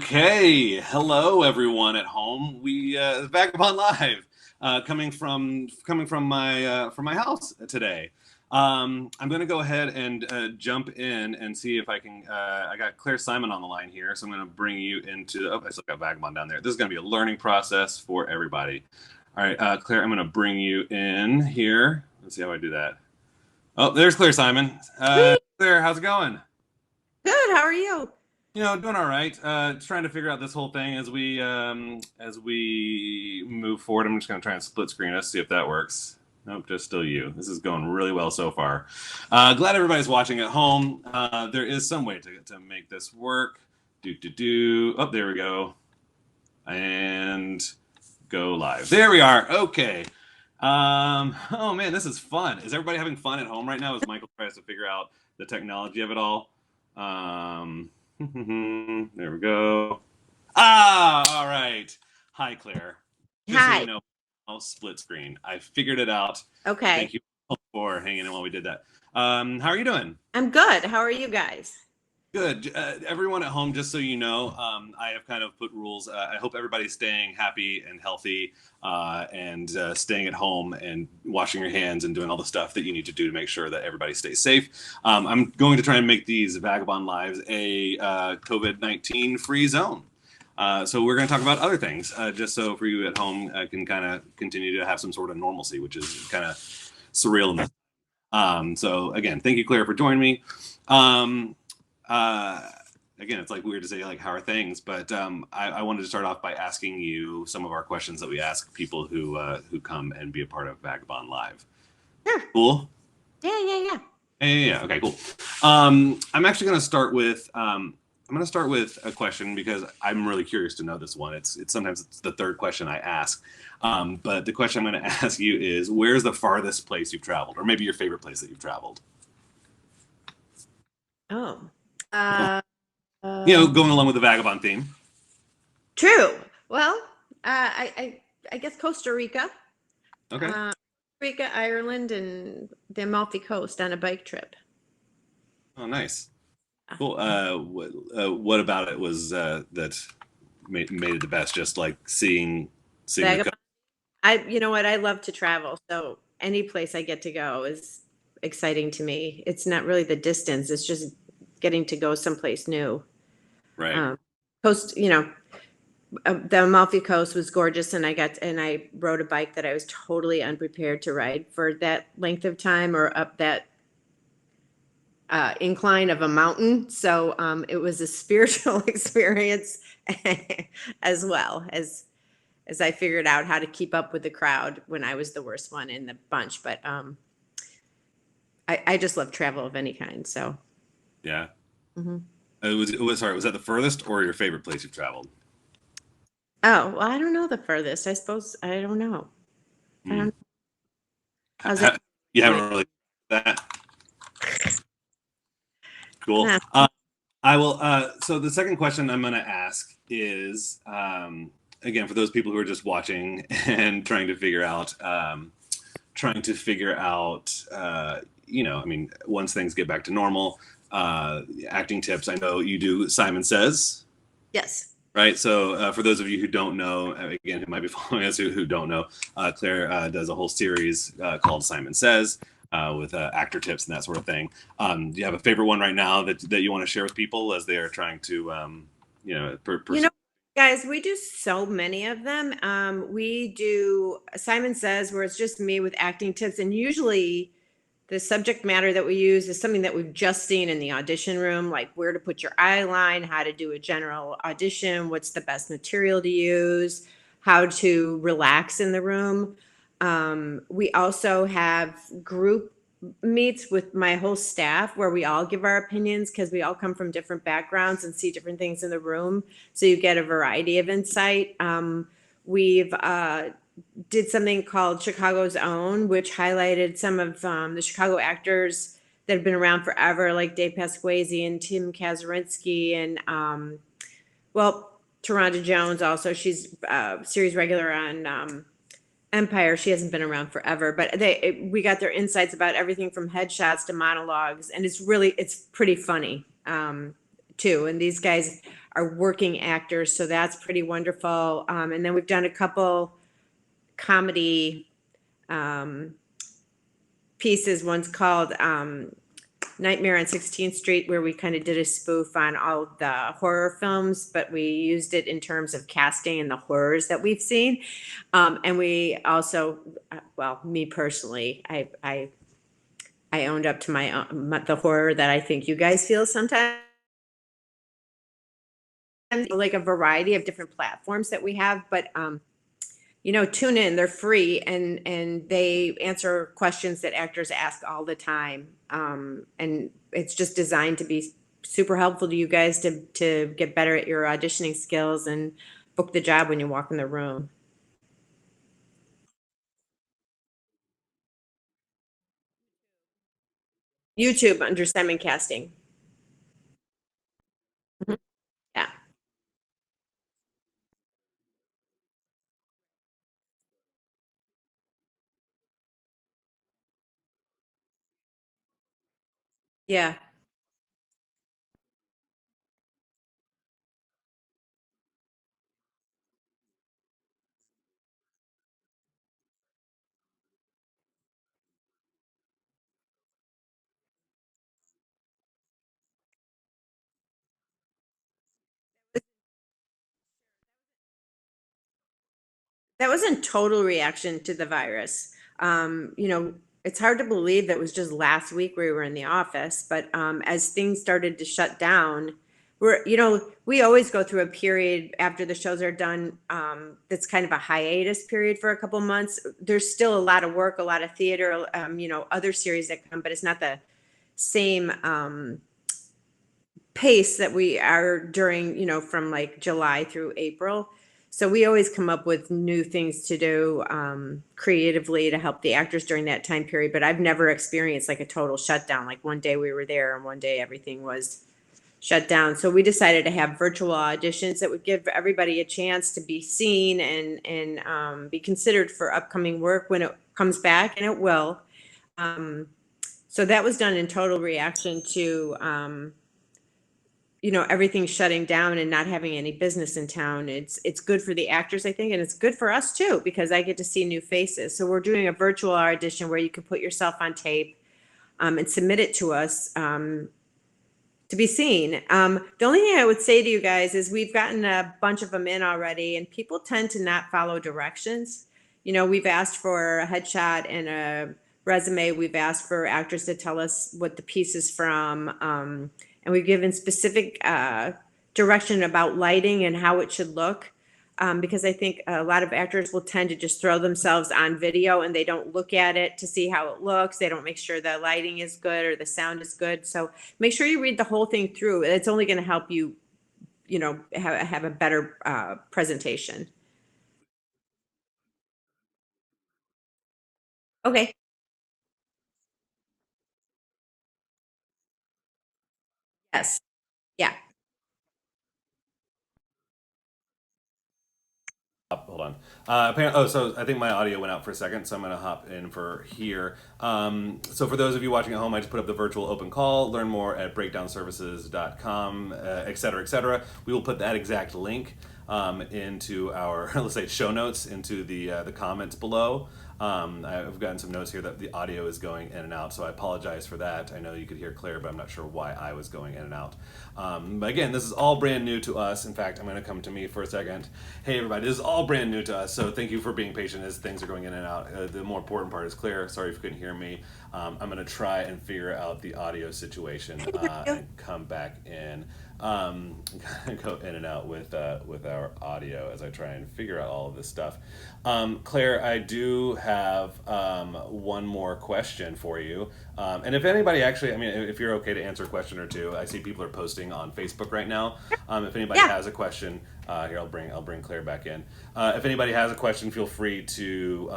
Okay, hello everyone at home. We Vagabond Live, coming from my house today. I'm going to go ahead and jump in and see if I can. I got Claire Simon on the line here, so I'm going to bring you into. Oh, I still got Vagabond down there. This is going to be a learning process for everybody. All right, Claire, I'm going to bring you in here. Let's see how I do that. Oh, there's Claire Simon. Sweet. Claire, how's it going? Good. How are you? Doing all right. Just trying to figure out this whole thing as we move forward. I'm just gonna try and split screen us, see if that works. Nope, just still you. This is going really well so far. Glad everybody's watching at home. There is some way to make this work. Do. Oh, there we go. And go live. There we are. Okay. Oh man, this is fun. Is everybody having fun at home right now as Michael tries to figure out the technology of it all? There we go. All right. Hi, Claire. Just so you Hi. know, I'll split screen. I figured it out. Okay. Thank you for hanging in while we did that. How are you doing? I'm good. How are you guys? Good. Everyone at home, just so you know, I have kind of put rules. I hope everybody's staying happy and healthy and staying at home and washing your hands and doing all the stuff that you need to do to make sure that everybody stays safe. I'm going to try and make these Vagabond Lives a COVID-19 free zone. So we're going to talk about other things, just so for you at home can kind of continue to have some sort of normalcy, which is kind of surreal in this. So again, thank you, Claire, for joining me. Again, it's like weird to say like how are things, but I wanted to start off by asking you some of our questions that we ask people who come and be a part of Vagabond Live. Sure. Cool. Yeah. Yeah. Okay. Cool. I'm actually going to start with a question because I'm really curious to know this one. It's sometimes it's the third question I ask, but the question I'm going to ask you is, where's the farthest place you've traveled, or maybe your favorite place that you've traveled? Oh. Uh, Going along with the vagabond theme. True. Well, I guess Costa Rica, Okay. Rica, Ireland, and the Amalfi Coast on a bike trip. Oh, nice. Cool. What about it was that made it the best? Just like seeing the Vagabond. You know what? I love to travel, so any place I get to go is exciting to me. It's not really the distance; it's just getting to go someplace new. right. Um, Coast, the Amalfi Coast was gorgeous, and I rode a bike that I was totally unprepared to ride for that length of time or up that incline of a mountain. So it was a spiritual experience as well as I figured out how to keep up with the crowd when I was the worst one in the bunch. But I just love travel of any kind. So. Yeah. Mhm. It was sorry. Was that the furthest or your favorite place you've traveled? Oh, well, I don't know the furthest. I suppose I don't know. I Hmm. don't. How's that You point? haven't really that cool. Nah. I will. So the second question I'm going to ask is, again, for those people who are just watching and trying to figure out, I mean, once things get back to normal, acting tips. I know you do Simon Says, Yes. right? So for those of you who don't know, again, who might be following us who don't know, Claire does a whole series called Simon Says with actor tips and that sort of thing. Do you have a favorite one right now that you want to share with people as they are trying to, You know, guys, we do so many of them. We do Simon Says, where it's just me with acting tips, and usually the subject matter that we use is something that we've just seen in the audition room, like where to put your eye line, how to do a general audition, what's the best material to use, how to relax in the room. We also have group meets with my whole staff where we all give our opinions because we all come from different backgrounds and see different things in the room. So you get a variety of insight. We've did something called Chicago's Own, which highlighted some of the Chicago actors that have been around forever, like Dave Pasquale and Tim Kazurinsky, and Taronda Jones. Also, she's a series regular on Empire. She hasn't been around forever, but we got their insights about everything from headshots to monologues, and it's pretty funny too. And these guys are working actors, so that's pretty wonderful. And then we've done a couple comedy pieces. One's called Nightmare on 16th Street, where we kind of did a spoof on all of the horror films, but we used it in terms of casting and the horrors that we've seen. And we also, well, me personally, I owned up to the horror that I think you guys feel sometimes. Like a variety of different platforms that we have, but tune in. They're free, and they answer questions that actors ask all the time. And it's just designed to be super helpful to you guys to get better at your auditioning skills and book the job when you walk in the room. YouTube under Simon Casting. Mhm. Yeah. Yeah. That was in total reaction to the virus. It's hard to believe that was just last week we were in the office, but as things started to shut down, we always go through a period after the shows are done, that's kind of a hiatus period for a couple months. There's still a lot of work, a lot of theater, other series that come, but it's not the same pace that we are during, from like July through April. So we always come up with new things to do creatively to help the actors during that time period. But I've never experienced like a total shutdown. Like one day we were there and one day everything was shut down. So we decided to have virtual auditions that would give everybody a chance to be seen and be considered for upcoming work when it comes back, and it will. So that was done in total reaction to everything shutting down and not having any business in town. It's good for the actors, I think, and it's good for us too, because I get to see new faces. So we're doing a virtual audition where you can put yourself on tape and submit it to us to be seen. The only thing I would say to you guys is we've gotten a bunch of them in already, and people tend to not follow directions. We've asked for a headshot and a resume. We've asked for actors to tell us what the piece is from. And we've given specific direction about lighting and how it should look. Because I think a lot of actors will tend to just throw themselves on video and they don't look at it to see how it looks. They don't make sure the lighting is good or the sound is good. So make sure you read the whole thing through. It's only going to help you, have a better presentation. Okay. Yes. Yeah. Hold on. So I think my audio went out for a second, so I'm going to hop in for here. So for those of you watching at home, I just put up the virtual open call. Learn more at breakdownservices.com, et cetera, et cetera. We will put that exact link into our, let's say, show notes, into the comments below. I've gotten some notes here that the audio is going in and out, so I apologize for that. I know you could hear Claire, but I'm not sure why I was going in and out. But again, this is all brand new to us. In fact, I'm going to come to me for a second. Hey, everybody, this is all brand new to us, so thank you for being patient as things are going in and out. The more important part is Claire. Sorry if you couldn't hear me. I'm going to try and figure out the audio situation and come back in. Go in and out with our audio as I try and figure out all of this stuff. Claire, I do have one more question for you. And if anybody actually, I mean, if you're okay to answer a question or two, I see people are posting on Facebook right now. If anybody Yeah. has a question, here I'll bring Claire back in. If anybody has a question, feel free to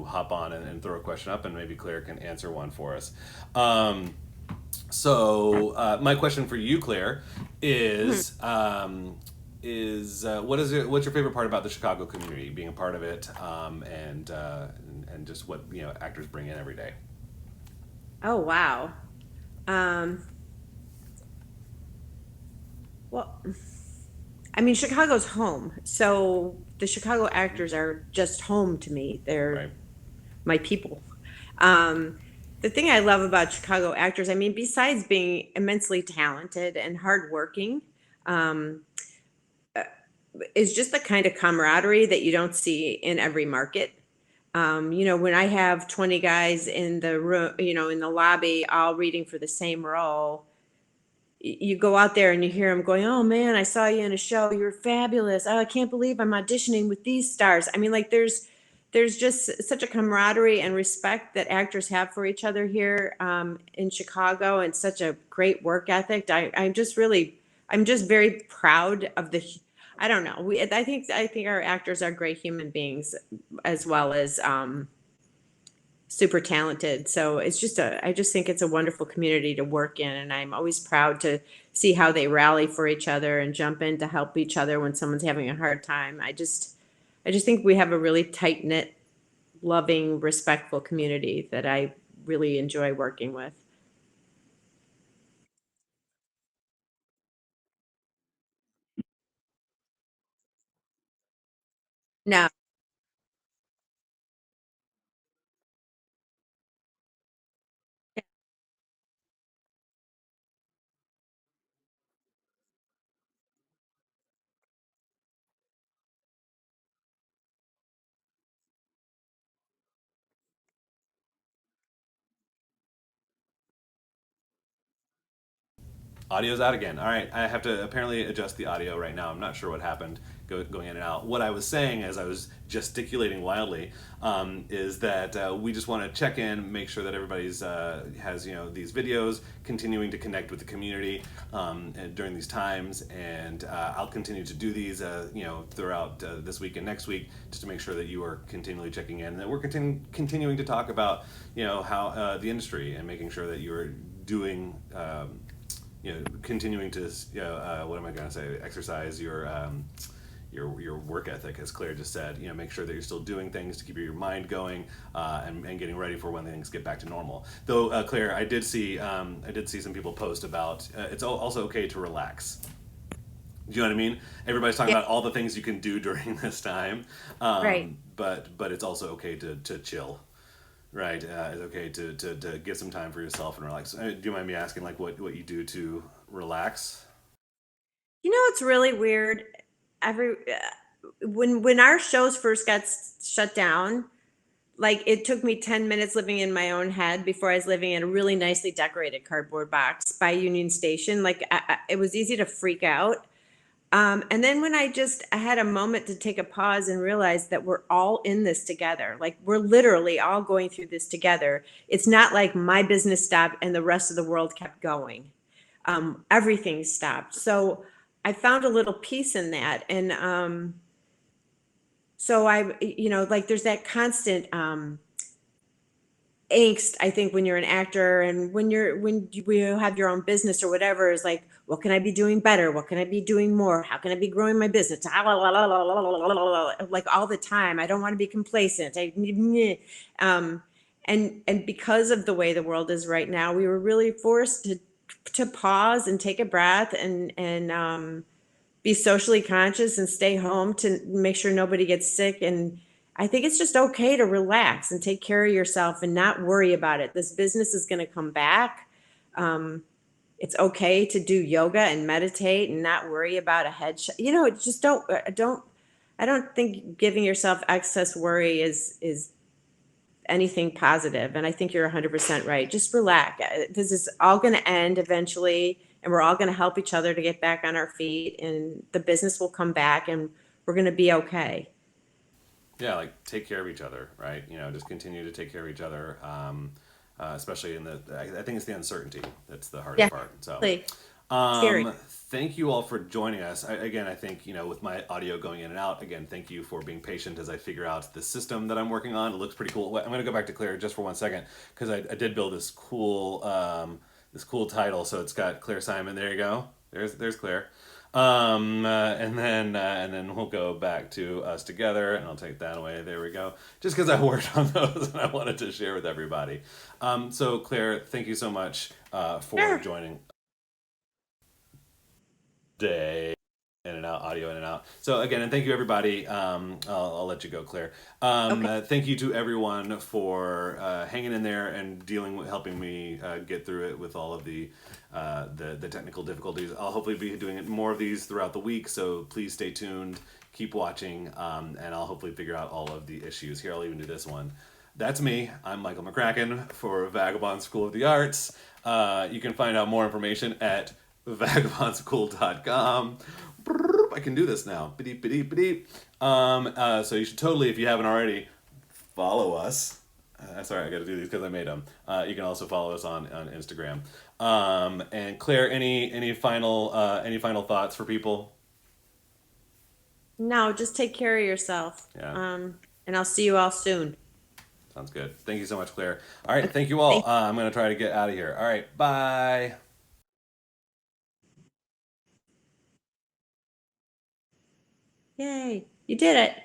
hop on and throw a question up, and maybe Claire can answer one for us. So my question for you, Claire, is what's your favorite part about the Chicago community, being a part of it, and just what actors bring in every day. Oh, wow. Um, Well, I mean, Chicago's home. So the Chicago actors are just home to me. They're Right. my people. Um, the thing I love about Chicago actors, I mean, besides being immensely talented and hardworking, um, is just the kind of camaraderie that you don't see in every market. When I have 20 guys in the room, in the lobby, all reading for the same role, you go out there and you hear them going, "Oh man, I saw you in a show. You're fabulous. Oh, I can't believe I'm auditioning with these stars." I mean, like there's just such a camaraderie and respect that actors have for each other here in Chicago, and such a great work ethic. I'm just very proud of the. I don't know. I think our actors are great human beings, as well as super talented. So I just think it's a wonderful community to work in. And I'm always proud to see how they rally for each other and jump in to help each other when someone's having a hard time. I just think we have a really tight knit, loving, respectful community that I really enjoy working with. No. Audio's out again. All right, I have to apparently adjust the audio right now. I'm not sure what happened going in and out. What I was saying as I was gesticulating wildly is that we just want to check in, make sure that everybody's has these videos, continuing to connect with the community and during these times, and I'll continue to do these throughout this week and next week just to make sure that you are continually checking in, and that we're continuing to talk about how the industry and making sure that you're doing. Continuing to what am I going to say? Exercise your work ethic, as Claire just said. Make sure that you're still doing things to keep your mind going and getting ready for when things get back to normal. Though, Claire, I did see some people post about it's also okay to relax. Do you know what I mean? Everybody's talking Yeah. about all the things you can do during this time, Right. but it's also okay to chill. Right, it's okay to get some time for yourself and relax. Do you mind me asking, like, what you do to relax? It's really weird. When our shows first got shut down, like it took me 10 minutes living in my own head before I was living in a really nicely decorated cardboard box by Union Station. Like it was easy to freak out. And then when I had a moment to take a pause and realize that we're all in this together, like we're literally all going through this together. It's not like my business stopped and the rest of the world kept going. Everything stopped. So I found a little peace in that. And so like there's that constant angst, I think, when you're an actor and when you have your own business or whatever, is like, what can I be doing better? What can I be doing more? How can I be growing my business? Like all the time. I don't want to be complacent. Um, and because of the way the world is right now, we were really forced to pause and take a breath and be socially conscious and stay home to make sure nobody gets sick. And I think it's just okay to relax and take care of yourself and not worry about it. This business is going to come back. It's okay to do yoga and meditate and not worry about a headshot. Just I don't think giving yourself excess worry is anything positive. And I think you're 100% right. Just relax. This is all going to end eventually, and we're all going to help each other to get back on our feet, and the business will come back, and we're going to be okay. Yeah, like take care of each other, right? Just continue to take care of each other, especially in I think it's the uncertainty that's the Yeah, hardest part. So, really scary. thank you all for joining us. Again, I think, with my audio going in and out, again, thank you for being patient as I figure out the system that I'm working on. It looks pretty cool. I'm going to go back to Claire just for 1 second because I did build this cool title. So it's got Claire Simon. There you go. There's Claire. And then we'll go back to us together, and I'll take that away. There we go. Just because I worked on those and I wanted to share with everybody. So Claire, thank you so much for Sure. joining. day. In and out, audio in and out. So again, and thank you everybody. I'll let you go, Claire. Okay. Thank you to everyone for hanging in there and dealing with helping me get through it with all of the technical difficulties. I'll hopefully be doing more of these throughout the week. So please stay tuned, keep watching, and I'll hopefully figure out all of the issues. Here, I'll even do this one. That's me. I'm Michael McCracken for Vagabond School of the Arts. You can find out more information at vagabondschool.com. I can do this now. So you should totally, if you haven't already, follow us. Sorry, I got to do these because I made them. You can also follow us on Instagram. And Claire, any final thoughts for people? No, just take care of yourself. Yeah, And I'll see you all soon. sounds good. Thank you so much, Claire. All right, Okay. thank you all. Thank I'm gonna try to get out of here. All right, bye. Yay. You did it.